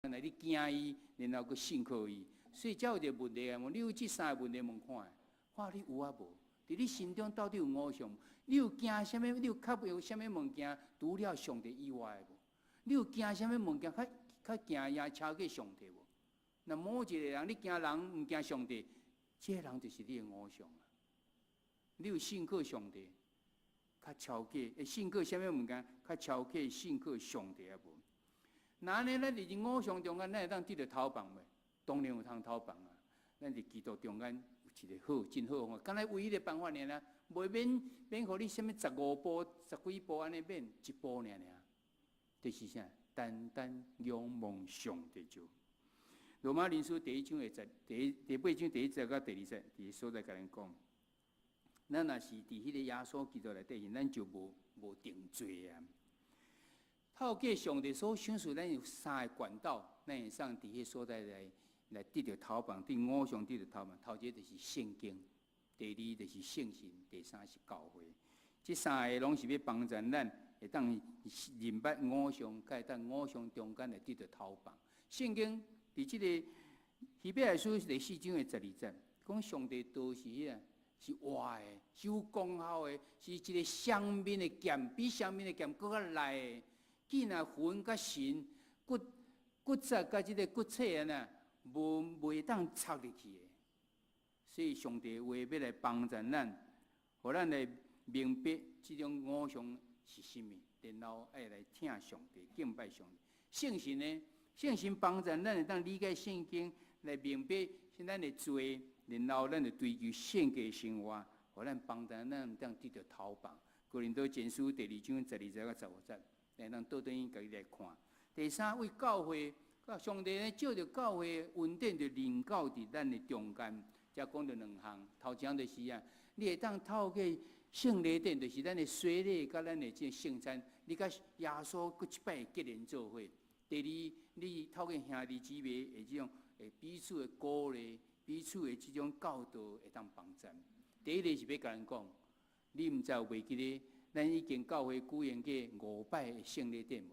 看来你惊伊，然后佮信靠伊，所以才有一个问题啊！你有这三个问题问看，看你有啊无？伫你心中到底有偶像？你有惊什么？你有较有什么物件除了上帝以外的无？你有惊什么物件较惊也超过上帝无？那某一个人，你惊人，唔惊上帝，这个人就是你的偶像啊！你有信靠上帝，较超过信靠什么物件？较超过信靠上帝啊无？那呢，咱伫偶像中间，咱会当得到头棒袂？当然有通头棒啊！咱伫基督中间有一个好、真好方法，敢若唯一的办法尔啦，袂免互你什么15步、10几步安尼免一步尔，就是啥？单单仰望上帝就。罗马人书第1章第8章第1节到第2节，伫所在甲咱讲，咱若是伫迄个耶稣基督内底，咱就无定罪啊。透过上帝所赏赐，咱有3个管道，咱会上伫迄所在来得到头棒，对偶像得到头棒。头一就是圣经，第2就是圣心，第3是教会。这3个拢是要帮助咱，会当认捌偶像，甲会当偶像中间来得到头棒。圣经伫这个希伯来书第4章的12节，讲上帝道是是活的，是有功效的，是一个双面的剑，比双面的剑更较利的。既然魂甲神骨质甲这个骨髓呢，袂当插入去的，所以上帝话要来帮助咱，互咱来明白这种偶像是甚物，然后爱来听上帝、敬拜上帝。圣神呢，圣神帮助咱会当理解圣经，来明白咱的罪，然后咱就追求圣洁生活，互咱帮助咱当得到头棒。哥林多前书第2章12节到15节。咱倒转伊家己来看。第3，为教会，上帝呢照着教会稳定着灵教伫咱的中间，才讲着2项。头前就是你会当透过圣礼典，就是咱的洗礼，甲咱的这圣餐，你甲耶稣搁一摆结连做伙。第2，你透过兄弟姊妹的这种彼此的鼓励，彼此的这种教导，会当帮助。第1个是要甲人讲，你毋知有袂记咧？咱已经教会举行过5摆的圣礼典无？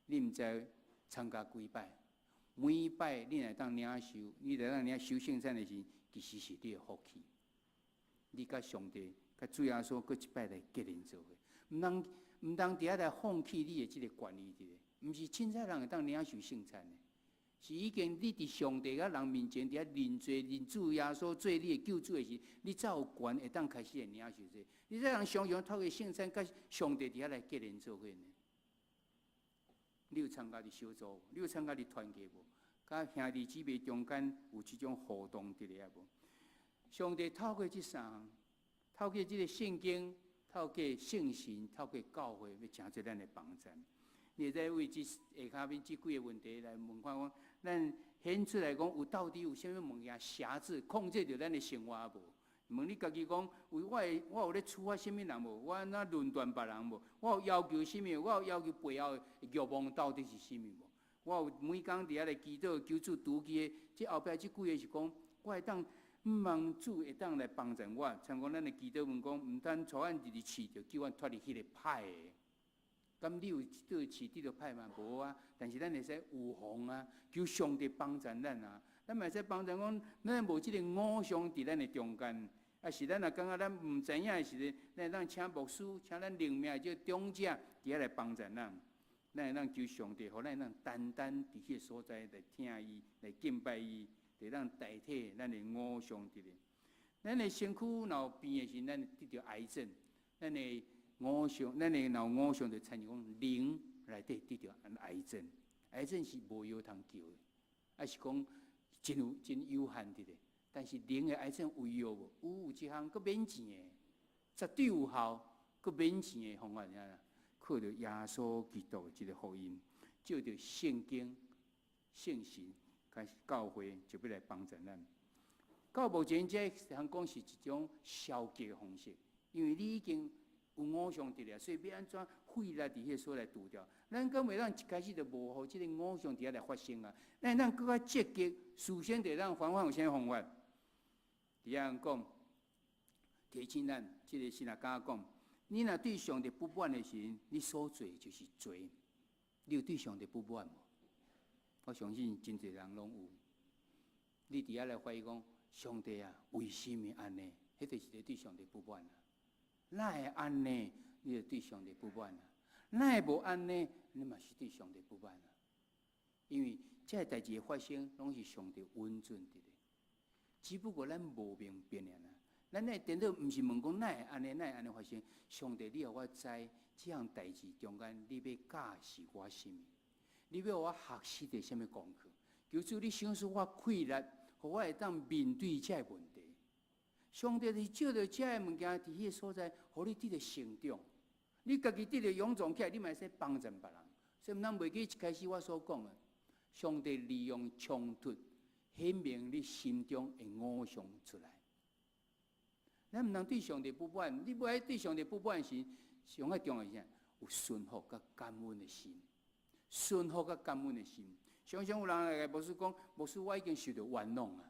你毋知参加几摆？每摆你来当领受，你来当领受圣餐的时，其实是你的福气。你甲上帝、甲主耶稣搁一摆来结连做伙，毋通伫遐来放弃你的这个权利的，毋是凊彩人会当领受圣餐的，是已经你伫上帝甲人面前伫遐认罪、认主耶稣做你的救主的时，你才有权会当开始来领受这。你再人常常透过圣餐，甲上帝伫遐来结连做伙呢？你有参加伫小组？你有参加伫团契无？甲兄弟姊妹中间有这种互动伫咧无？上帝透过这3项，透过这个圣经，透过圣神，透过教会，要诚侪咱的帮助。你在为这下骹面这几个问题来问看，咱显出来讲，有到底有啥物物件辖制控制着咱的生活无？问你家己讲，我有咧处罚什么人无？我哪论断别人无？我有要求什么？我有要求背后的欲望到底是什么无？我有每工伫遐来祈祷求主拄起的，这后壁这几个是讲，我会当望主会当来帮助我。像讲咱的祈祷问讲，毋通带阮入去试着，叫阮脱离迄个歹的。咁你有对市得到歹嘛？无啊，但是咱会使有防啊，求上帝帮助咱啊。咱嘛会使帮助讲，咱无即个偶像伫咱的中间，啊是咱若感觉咱毋知影的时阵，咱会当请牧师，请咱灵命即长者伫遐来帮助咱。咱会当求上帝，互咱会当单单伫迄个所在来听伊，来敬拜伊，会当代替咱的偶像伫咧。咱的身躯若有病的时，咱得到癌症，咱的偶像，咱的若有偶像就参像讲灵内底得到癌症，癌症是无药通救的，还是讲真有限的咧。但是灵的癌症有药无？有一项佫免钱的，绝对有效，佫免钱的方法呀。靠着耶稣基督这个福音，照着圣经、圣神、甲教会，就要来帮助咱。到目前这通讲是一种消极的方式，因为你已经有偶像伫咧，所以要安怎废力伫迄所来除掉？咱敢袂当一开始就无互即个偶像伫遐来发生啊？咱更较积极，首先得让有啥方法？伫遐讲提醒咱，即个是若敢讲。你若对上帝不满的时候，你所做就是罪。你有对上帝不满无？我相信真侪人拢有。你伫遐来怀疑讲，上帝啊，为什么安尼？迄就是咧对上帝不满啊！哪会安尼？你就对上帝不满啊！哪会无安尼？你嘛是对上帝不满啊！因为这个代志的发生，拢是上帝允准的咧。只不过咱无明白尔啦。咱来颠倒，毋是问讲哪会安尼，哪会安尼发生？上帝，你要我知这样代志中间，你要教示我什么？你要我学习的什么功课？求主你赏赐我气力，互我会当面对这个问题。上帝是照着这个物件，伫迄个所在，互你得着成长。你家己得着勇壮起来，你嘛会使帮助别人。所以，咱袂记一开始我所讲的，上帝利用冲突，显明你心中的偶像出来。咱毋通对上帝不满，你不爱对上帝不满时，上海重要是啥？有顺服甲感恩的心，顺服甲感恩的心。常常有人来牧师讲，牧师我已经受到冤枉啊！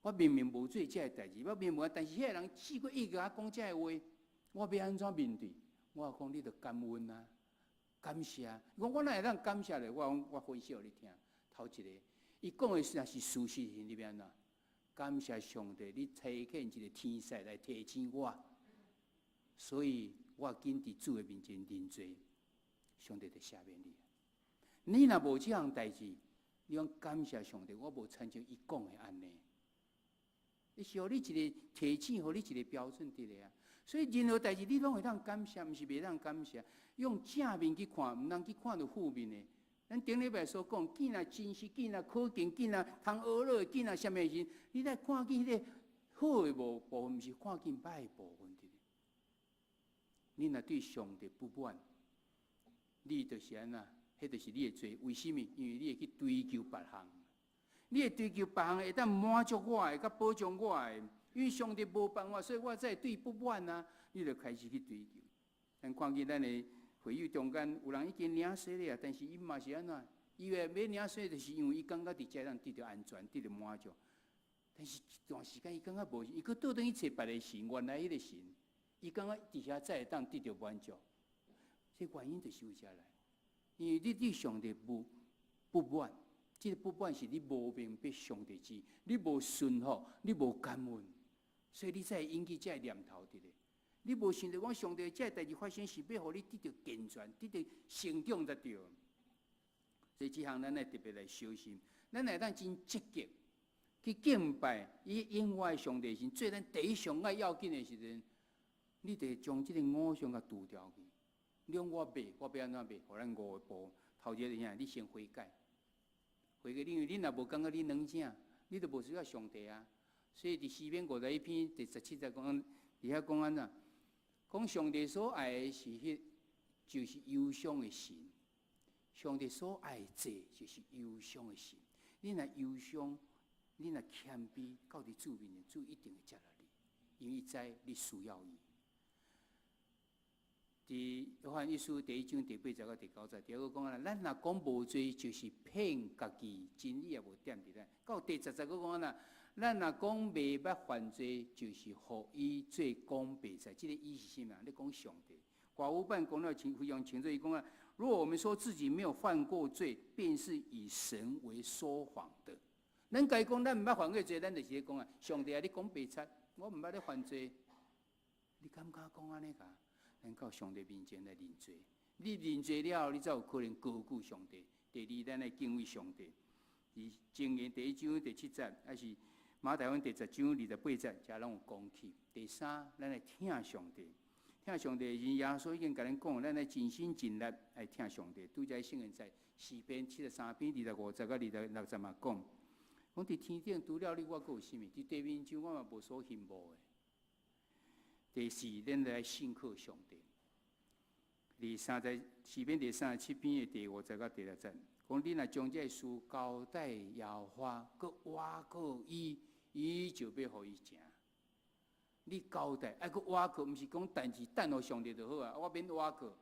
我明明无做这个代志，我明明，但是迄个人四个一个我讲这个话，我要安怎面对？我讲你着感恩啊，感谢。伊讲我哪会当感谢咧？我讲我分析互你听。头一个，伊讲的若是事实，你要安怎？感谢上帝，你提建一个天使来提醒我，所以我紧伫主的面前认罪，上帝就赦免你。你若无这样代志，你讲感谢上帝，我无参照伊讲的安尼，伊是互你一个提醒，互你一个标准伫咧啊。所以任何代志你拢会当感谢，毋是袂当感谢。用正面去看，毋通去看到负面的。咱顶礼拜所讲，囡仔真实，囡仔可敬，囡仔通学乐，囡仔啥物事？你来看见迄个好的部分，毋是看见歹的部分的。你若对上帝不满，你就是安那，迄就是你的罪。为什么？因为你会去追求别项，你会追求别项会当满足我的，甲保障我的。因为上帝无帮我，所以我才会对不满啊。你就开始去追求。咱看见咱的会友中间有人已经领洗了，但是伊嘛是安怎？伊要领洗，就是因为伊感觉伫遮咱得到安全，得到满足。但是一段时间伊感觉无，伊搁倒转去找别个神，原来迄个神，伊感觉伫遐才会当得到满足。这原因就是有遮来，因为你对上帝不满，这个不满是你无明白上帝知，你无顺服，你无感恩，所以你才会引起这个念头伫咧。你无想到讲上帝这代志发生是要互你得到健全，得到成长才对。所以这项咱来特别来小心，咱来当真积极去敬拜伊永远上帝神，做咱第一上爱要紧的时阵，你得将这个偶像甲除掉去。你讲我卖，我要安怎卖？互咱5步，头一个是啥？你先悔改，悔改，因为你若无感觉你软正，你就无需要上帝啊。所以伫诗篇51篇第17节讲，伫遐讲安怎？讲上帝所爱的是迄，就是忧伤的心。上帝所爱的罪，就是忧伤的心。你若忧伤，你若谦卑，到伫主面前，主一定会接纳你，因为伊知你需要伊。伫约翰一书第1章第8节到第9节，第二个讲啊，咱若讲无罪，就是骗家己，真理也无踮伫咱。到第10节个讲啊，咱若讲未捌犯罪，就是互伊做讲白菜。这个意思是啥？你讲上帝。寡妇办讲了非常清楚，伊讲啊，如果我们说自己没有犯过罪，便是以神为说谎的。咱家讲咱毋捌犯过罪，咱就是咧讲啊，上帝啊，你讲白菜，我毋捌咧犯罪，你敢敢讲安尼个？咱到上帝面前来认罪，你认罪了后，你才有可能高举上帝。第二，咱来敬畏上帝。伫箴言第1章第7节，还是马太福音第10章28节，才拢有讲起。第三，咱来听上帝，听上帝。耶稣已经甲咱讲，咱来尽心尽力来听上帝。拄则圣经在诗篇73篇25节到26节嘛讲，讲伫天顶除了你，我阁有啥物？伫地面上我嘛无所羡慕的。第4，咱来信靠上帝。第3，诗篇第37篇的第5节到第6节，讲你若将这事交代耶和华，佮挖靠伊，伊就要互伊成。你交代，还佮挖靠，毋是讲但是等候上帝就好啊，我免挖靠。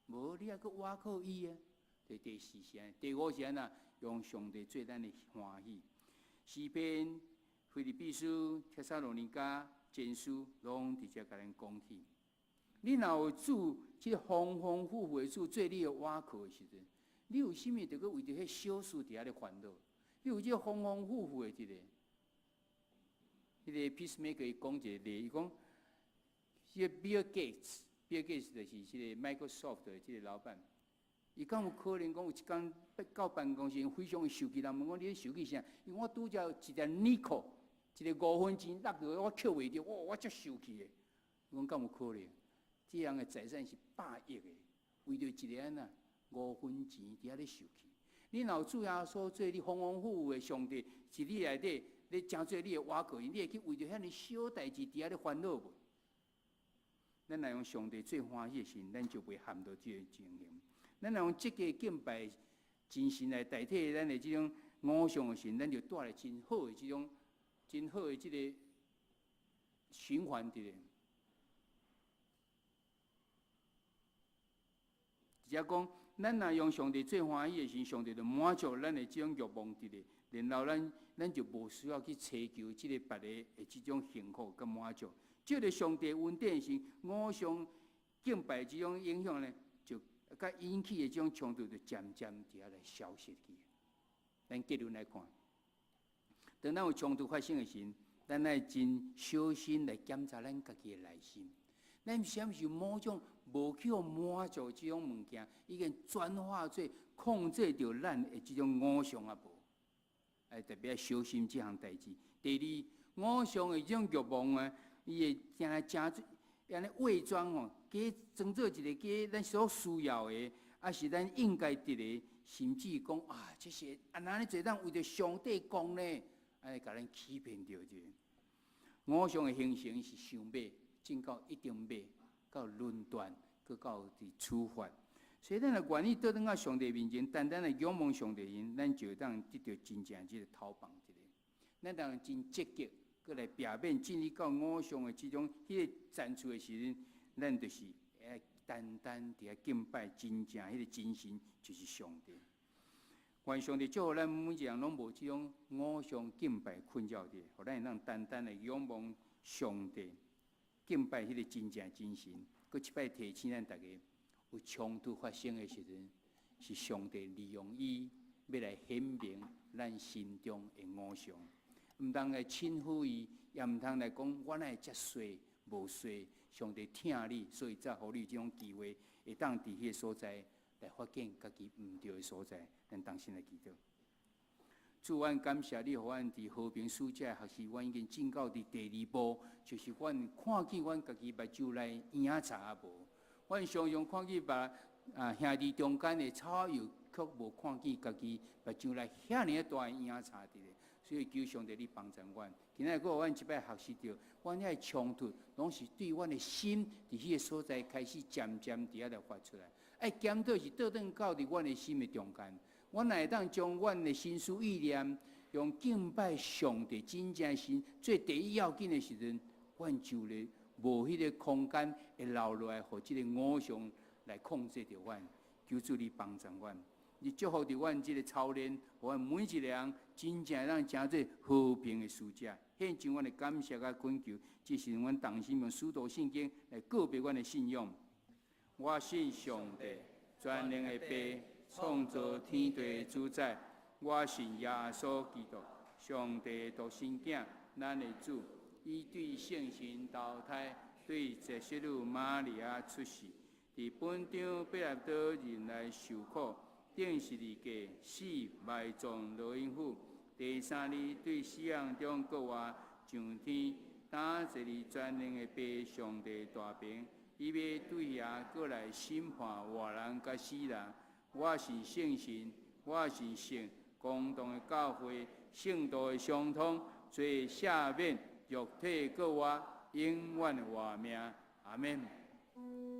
无，你还佮挖靠伊啊。第4是安，第5是安那，用上帝做咱的欢喜。诗篇、腓立比书、帖撒罗尼迦前书，拢直接甲咱讲起。你若有主，即丰丰富富的主做你的倚靠的时阵，你有啥物着去为着迄小事伫遐咧烦恼？你有这丰丰富富的一个，迄个 peacemaker 伊讲一个例，伊讲，迄个 Bill Gates 就是即个 Microsoft 的即个老板，伊敢有可能讲有一天到办公室非常生气，人问我你咧生气啥？因为我拄则一只 nickel， 一个5分钱落落我捡袂着，我足生气的。伊讲敢有可能？这样的财产是100亿的，为着一个安那5分钱伫遐咧受气。你若有主耶稣做你丰丰富富的上帝，是你内底咧诚做你的瓦壳，你会去为着遐尼小代志伫遐咧烦恼无？咱若用上帝最欢喜的心，咱就袂陷到这个情形。咱若用这个敬拜真神来代替咱的这种偶像的神，咱就带来真好的这种真好的这个循环伫咧。只讲，咱若用上帝最欢喜的神，上帝就满足咱的这种欲望伫咧，然后咱就无需要去追求这个别个的这种幸福跟满足。借着上帝恩典性偶像敬拜这种影响呢，就甲引起的这种冲突就渐渐伫遐来消失去。咱结论来看，当咱有冲突发生的时，咱爱真小心来检查咱家己的内心。咱是毋是某种无去满足这种物件，已经转化做控制着咱的这种偶像啊？无，哎，特别要小心这项代志。第二，偶像的这种欲望啊，伊会定来真安尼伪装哦，假装做一个假咱所需要的，啊是咱应该得的，甚至讲啊，这些啊哪里做咱为着上帝讲呢？哎，甲咱欺骗着这。偶像的形成是想买。进到一定买，到论断，搁到伫处罚，所以咱若愿意倒转到上帝面前，单单的仰望上帝因，咱就当得到真正即个逃亡一个。咱当真积极，搁来避免进入到偶像的这种迄个战处的时阵，咱就是单单伫遐敬拜真正迄个真神，就是上帝。愿上帝祝福咱每一个人拢无这种偶像敬拜困扰的，互咱会当单单的仰望上帝。敬拜迄个真正真神，搁一摆提醒咱大家，有冲突发生的时阵，是上帝利用伊要来显明咱心中的偶像，毋通来轻忽伊，也毋通来讲我乃遮衰无衰，上帝疼你，所以才互你这种机会，会当伫迄个所在来发现家己毋对的所在，咱当心来祈祷。主，阮感谢你，互阮伫和平世界学习，阮已经进到伫第2步，就是阮看见阮家己目睭来影查无。阮常常看见兄弟中间的吵友，却无看见家己目睭来遐尼大影查伫咧。所以求上帝你帮助阮。今仔个阮一摆学习到，阮遐冲突拢是对阮的心伫迄个所在开始渐渐伫遐来发出来。爱检讨是倒转到伫阮的心的中间。阮会当将阮的心思意念，用敬拜上帝真正神最第一要紧的时阵，阮就咧无迄个空间会留落来，互即个偶像来控制着阮。求主你帮助阮，你祝福着阮即个操练，互阮每一个人真正让成做和平的使者。献上阮的感谢甲恳求，这是阮同心用使徒圣经来告别阮的信仰。我信上帝，全能的父。创造天地的主宰，我信耶稣基督，上帝独生子，咱的主，伊对圣神投胎，对耶稣女玛利亚出世，伫本场必纳岛人来受苦，定十字架死埋葬罗因府，第3日对死人中国活上天，打坐伫全能的父上帝大屏，伊要对遐过来审判活人甲死人。我是圣神，我是圣公同的教会，圣道的相通，罪赦免，肉体过活，永远的活命。阿门。